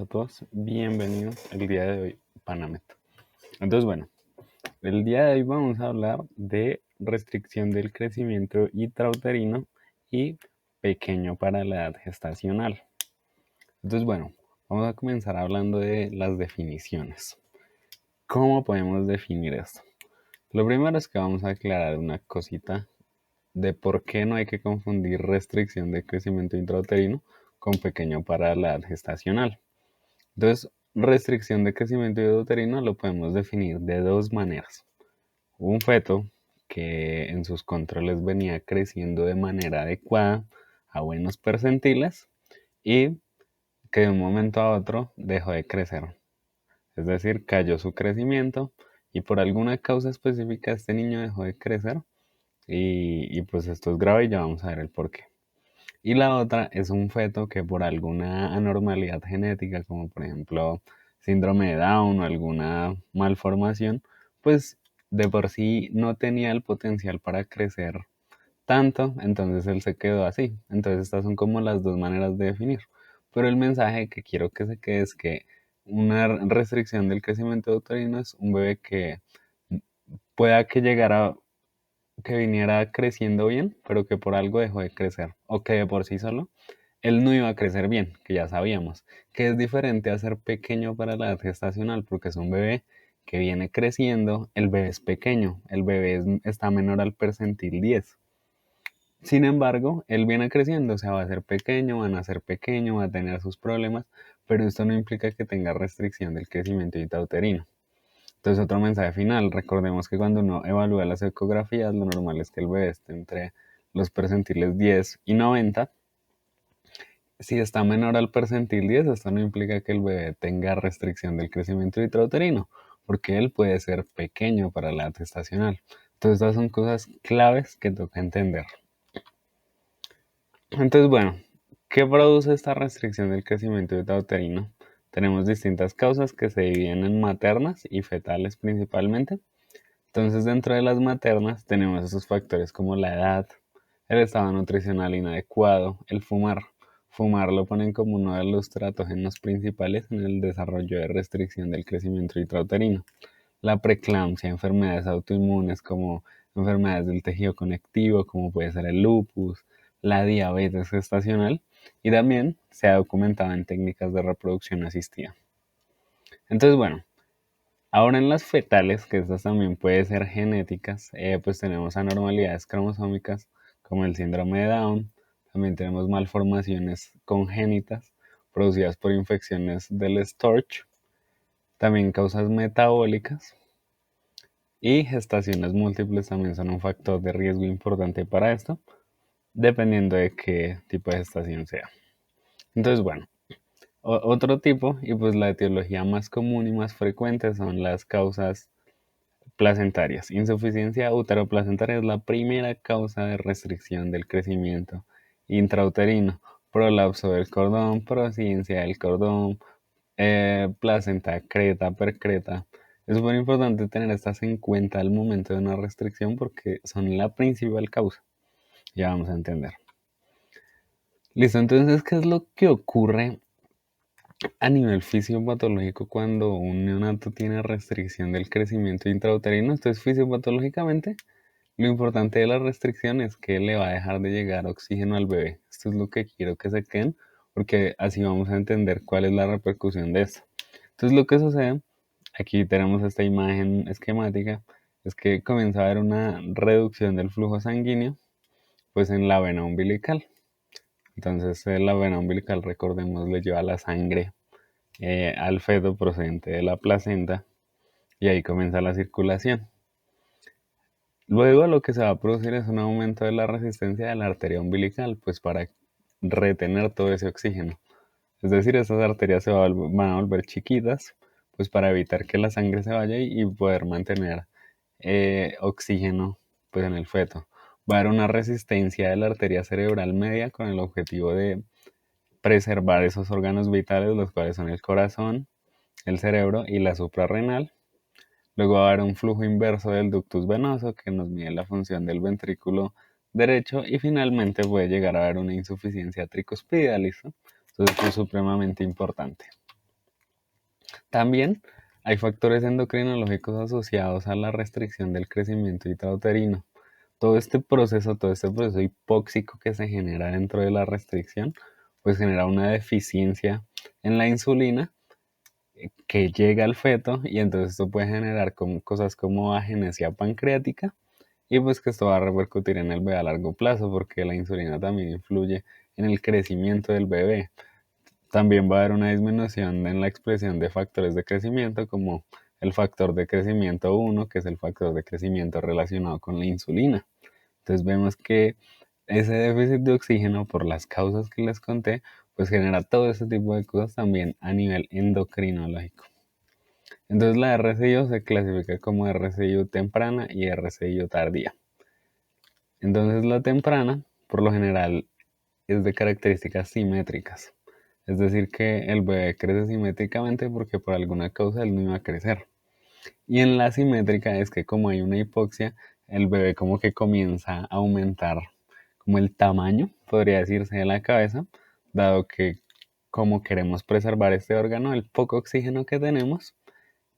todos, bienvenidos el día de hoy, Panamet. Entonces, bueno, el día de hoy vamos a hablar de restricción del crecimiento intrauterino y pequeño para la edad gestacional. Entonces, bueno, vamos a comenzar hablando de las definiciones. ¿Cómo podemos definir esto? Lo primero es que vamos a aclarar una cosita de por qué no hay que confundir restricción de crecimiento intrauterino con pequeño para la edad gestacional. Entonces, restricción de crecimiento intrauterino lo podemos definir de dos maneras. Un feto que en sus controles venía creciendo de manera adecuada a buenos percentiles y que de un momento a otro dejó de crecer. Es decir, cayó su crecimiento y por alguna causa específica este niño dejó de crecer y pues esto es grave y ya vamos a ver el porqué. Y la otra es un feto que por alguna anormalidad genética, como por ejemplo síndrome de Down o alguna malformación, pues de por sí no tenía el potencial para crecer tanto, entonces él se quedó así. Entonces estas son como las dos maneras de definir. Pero el mensaje que quiero que se quede es que una restricción del crecimiento uterino es un bebé que pueda que llegara que viniera creciendo bien, pero que por algo dejó de crecer, o que de por sí solo él no iba a crecer bien, que ya sabíamos, que es diferente a ser pequeño para la edad gestacional, porque es un bebé que viene creciendo, el bebé es pequeño, el bebé está menor al percentil 10. Sin embargo, él viene creciendo, o sea, va a ser pequeño, van a ser pequeño, va a tener sus problemas, pero esto no implica que tenga restricción del crecimiento intrauterino. Entonces, otro mensaje final. Recordemos que cuando uno evalúa las ecografías, lo normal es que el bebé esté entre los percentiles 10 y 90. Si está menor al percentil 10, esto no implica que el bebé tenga restricción del crecimiento intrauterino, porque él puede ser pequeño para la edad gestacional. Entonces, estas son cosas claves que toca entender. Entonces, bueno, ¿qué produce esta restricción del crecimiento intrauterino? Tenemos distintas causas que se dividen en maternas y fetales principalmente. Entonces, dentro de las maternas tenemos esos factores como la edad, el estado nutricional inadecuado, el fumar. Fumar lo ponen como uno de los tratógenos principales en el desarrollo de restricción del crecimiento intrauterino. La preeclampsia, enfermedades autoinmunes como enfermedades del tejido conectivo, como puede ser el lupus, la diabetes gestacional, y también se ha documentado en técnicas de reproducción asistida. Entonces, bueno, ahora en las fetales, que estas también pueden ser genéticas, pues tenemos anormalidades cromosómicas como el síndrome de Down, también tenemos malformaciones congénitas producidas por infecciones del Storch, también causas metabólicas y gestaciones múltiples también son un factor de riesgo importante para esto, dependiendo de qué tipo de gestación sea. Entonces, bueno, otro tipo y pues la etiología más común y más frecuente son las causas placentarias. Insuficiencia uteroplacentaria es la primera causa de restricción del crecimiento intrauterino. Prolapso del cordón, prosidencia del cordón, placenta creta, percreta. Es muy importante tener estas en cuenta al momento de una restricción porque son la principal causa. Ya vamos a entender. Listo, entonces, ¿qué es lo que ocurre a nivel fisiopatológico cuando un neonato tiene restricción del crecimiento intrauterino? Entonces, fisiopatológicamente, lo importante de la restricción es que le va a dejar de llegar oxígeno al bebé. Esto es lo que quiero que se queden, porque así vamos a entender cuál es la repercusión de esto. Entonces, lo que sucede, aquí tenemos esta imagen esquemática, es que comienza a haber una reducción del flujo sanguíneo, pues en la vena umbilical. Entonces, la vena umbilical, recordemos, le lleva la sangre al feto procedente de la placenta y ahí comienza la circulación. Luego lo que se va a producir es un aumento de la resistencia de la arteria umbilical, pues para retener todo ese oxígeno. Es decir, esas arterias van a volver chiquitas, pues para evitar que la sangre se vaya y poder mantener oxígeno pues en el feto. Va a haber una resistencia de la arteria cerebral media con el objetivo de preservar esos órganos vitales, los cuales son el corazón, el cerebro y la suprarrenal. Luego va a haber un flujo inverso del ductus venoso que nos mide la función del ventrículo derecho y finalmente puede llegar a haber una insuficiencia tricuspidea, ¿listo? Entonces esto es supremamente importante. También hay factores endocrinológicos asociados a la restricción del crecimiento intrauterino. Todo este proceso hipóxico que se genera dentro de la restricción, pues genera una deficiencia en la insulina que llega al feto y entonces esto puede generar como cosas como agenesia pancreática y pues que esto va a repercutir en el bebé a largo plazo porque la insulina también influye en el crecimiento del bebé. También va a haber una disminución en la expresión de factores de crecimiento como el factor de crecimiento 1, que es el factor de crecimiento relacionado con la insulina. Entonces vemos que ese déficit de oxígeno, por las causas que les conté, pues genera todo ese tipo de cosas también a nivel endocrinológico. Entonces la RCIO se clasifica como RCIO temprana y RCIO tardía. Entonces la temprana, por lo general, es de características simétricas. Es decir, que el bebé crece simétricamente porque por alguna causa él no iba a crecer. Y en la simétrica es que como hay una hipoxia, el bebé como que comienza a aumentar como el tamaño, podría decirse, de la cabeza, dado que como queremos preservar este órgano, el poco oxígeno que tenemos,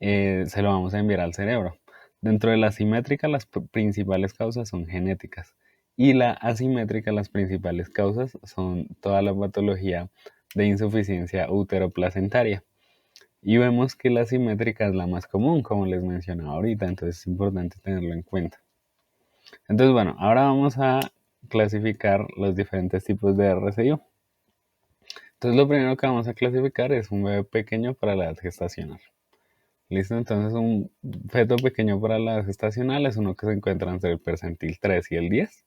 se lo vamos a enviar al cerebro. Dentro de la simétrica, las principales causas son genéticas y la asimétrica, las principales causas son toda la patología de insuficiencia uteroplacentaria. Y vemos que la simétrica es la más común, como les mencionaba ahorita, entonces es importante tenerlo en cuenta. Entonces, bueno, ahora vamos a clasificar los diferentes tipos de RCIO. Entonces, lo primero que vamos a clasificar es un bebé pequeño para la edad gestacional. Listo, entonces un feto pequeño para la edad gestacional es uno que se encuentra entre el percentil 3 y el 10.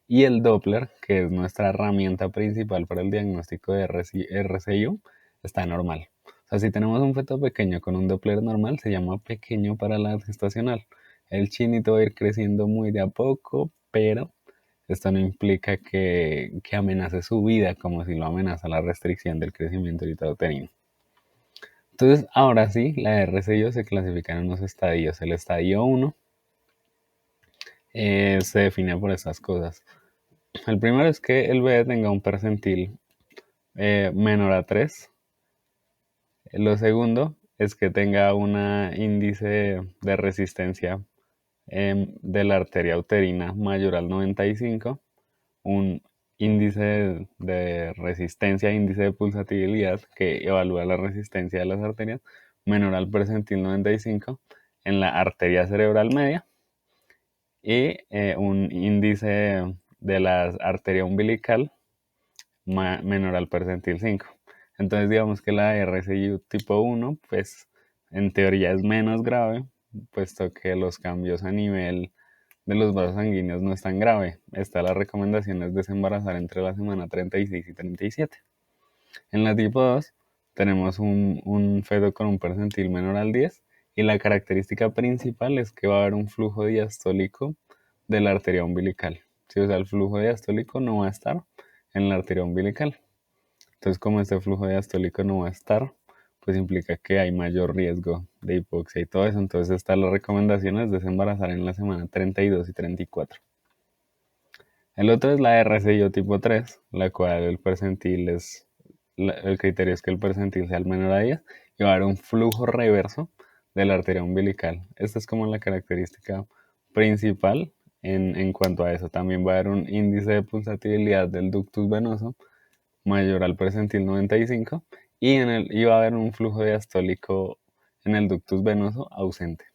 Y el Doppler, que es nuestra herramienta principal para el diagnóstico de RCIO, está normal. O sea, si tenemos un feto pequeño con un Doppler normal, se llama pequeño para la edad gestacional. El chinito va a ir creciendo muy de a poco, pero esto no implica que amenace su vida como si lo amenaza la restricción del crecimiento intrauterino. Entonces, ahora sí, la RCIO se clasifica en unos estadios. El estadio 1 se define por estas cosas. El primero es que el bebé tenga un percentil menor a 3. Lo segundo es que tenga un índice de resistencia de la arteria uterina mayor al 95, un índice de resistencia, índice de pulsatividad que evalúa la resistencia de las arterias menor al percentil 95 en la arteria cerebral media y un índice de la arteria umbilical menor al percentil 5. Entonces digamos que la RCIU tipo 1 pues en teoría es menos grave, puesto que los cambios a nivel de los vasos sanguíneos no es tan grave. Está la recomendación es desembarazar entre la semana 36 y 37. En la tipo 2 tenemos un feto con un percentil menor al 10 y la característica principal es que va a haber un flujo diastólico de la arteria umbilical. Si, o sea, el flujo diastólico no va a estar en la arteria umbilical. Entonces, como este flujo diastólico no va a estar, pues implica que hay mayor riesgo de hipoxia y todo eso. Entonces, está la recomendación es desembarazar en la semana 32 y 34. El otro es la RCIO tipo 3, la cual el percentil es, el criterio es que el percentil sea el menor a 10 y va a haber un flujo reverso de la arteria umbilical. Esta es como la característica principal en cuanto a eso. También va a haber un índice de pulsatividad del ductus venoso mayor al percentil 95 y va a haber un flujo diastólico en el ductus venoso ausente.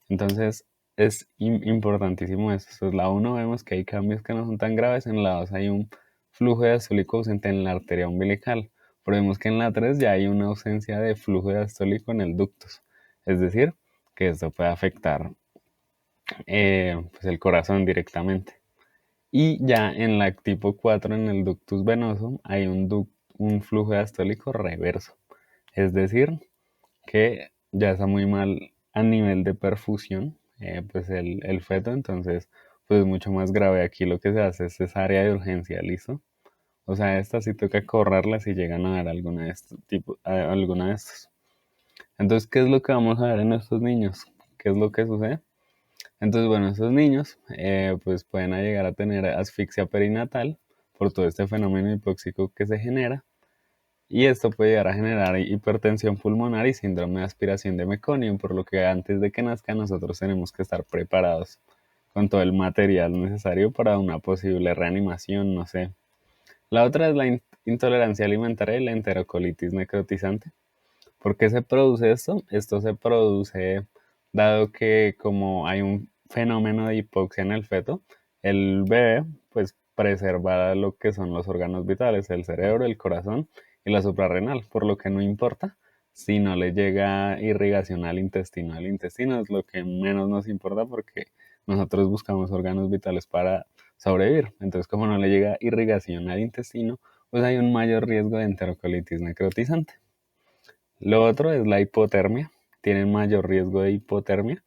Entonces es importantísimo eso. Entonces, la 1 vemos que hay cambios que no son tan graves, en la 2 hay un flujo diastólico ausente en la arteria umbilical, pero vemos que en la 3 ya hay una ausencia de flujo diastólico en el ductus, es decir, que esto puede afectar pues el corazón directamente. Y ya en la tipo 4 en el ductus venoso, hay un flujo diastólico reverso, es decir, que ya está muy mal a nivel de perfusión, pues el feto, entonces pues es mucho más grave. Aquí lo que se hace es cesárea de urgencia, ¿listo? O sea, esta sí toca correrla si llegan a dar alguna de estos tipos, alguna de estos. Entonces, ¿qué es lo que vamos a ver en estos niños? ¿Qué es lo que sucede? Entonces, bueno, estos niños pues pueden llegar a tener asfixia perinatal por todo este fenómeno hipóxico que se genera. y esto puede llegar a generar hipertensión pulmonar y síndrome de aspiración de meconio, por lo que antes de que nazca nosotros tenemos que estar preparados con todo el material necesario para una posible reanimación, no sé. La otra es la intolerancia alimentaria y la enterocolitis necrotizante. ¿Por qué se produce esto? Esto se produce dado que como hay un fenómeno de hipoxia en el feto, el bebé pues preserva lo que son los órganos vitales, el cerebro, el corazón y la suprarrenal, por lo que no importa si no le llega irrigación al intestino. El intestino es lo que menos nos importa porque nosotros buscamos órganos vitales para sobrevivir. Entonces, como no le llega irrigación al intestino, pues hay un mayor riesgo de enterocolitis necrotizante. Lo otro es la hipotermia. Tienen mayor riesgo de hipotermia,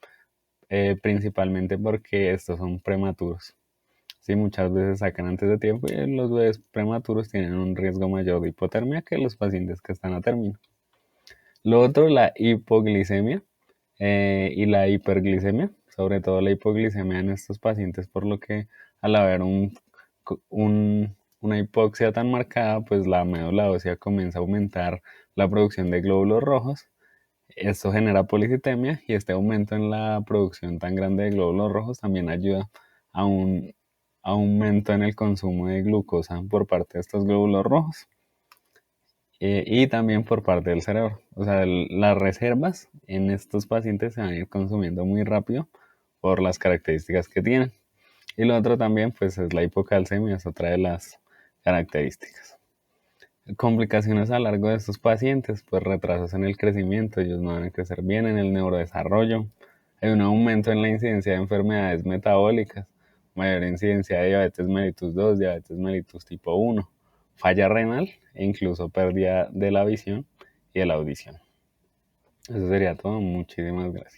principalmente porque estos son prematuros. Sí, muchas veces sacan antes de tiempo y los bebés prematuros tienen un riesgo mayor de hipotermia que los pacientes que están a término. Lo otro, la hipoglicemia y la hiperglicemia, sobre todo la hipoglicemia en estos pacientes, por lo que al haber una hipoxia tan marcada, pues la médula ósea comienza a aumentar la producción de glóbulos rojos. Esto genera policitemia y este aumento en la producción tan grande de glóbulos rojos también ayuda a un aumento en el consumo de glucosa por parte de estos glóbulos rojos y también por parte del cerebro. O sea, las reservas en estos pacientes se van a ir consumiendo muy rápido por las características que tienen. Y lo otro también pues es la hipocalcemia, es otra de las características. Complicaciones a lo largo de estos pacientes, pues retrasos en el crecimiento, ellos no van a crecer bien en el neurodesarrollo, hay un aumento en la incidencia de enfermedades metabólicas, mayor incidencia de diabetes mellitus 2, diabetes mellitus tipo 1, falla renal e incluso pérdida de la visión y de la audición. Eso sería todo, muchísimas gracias.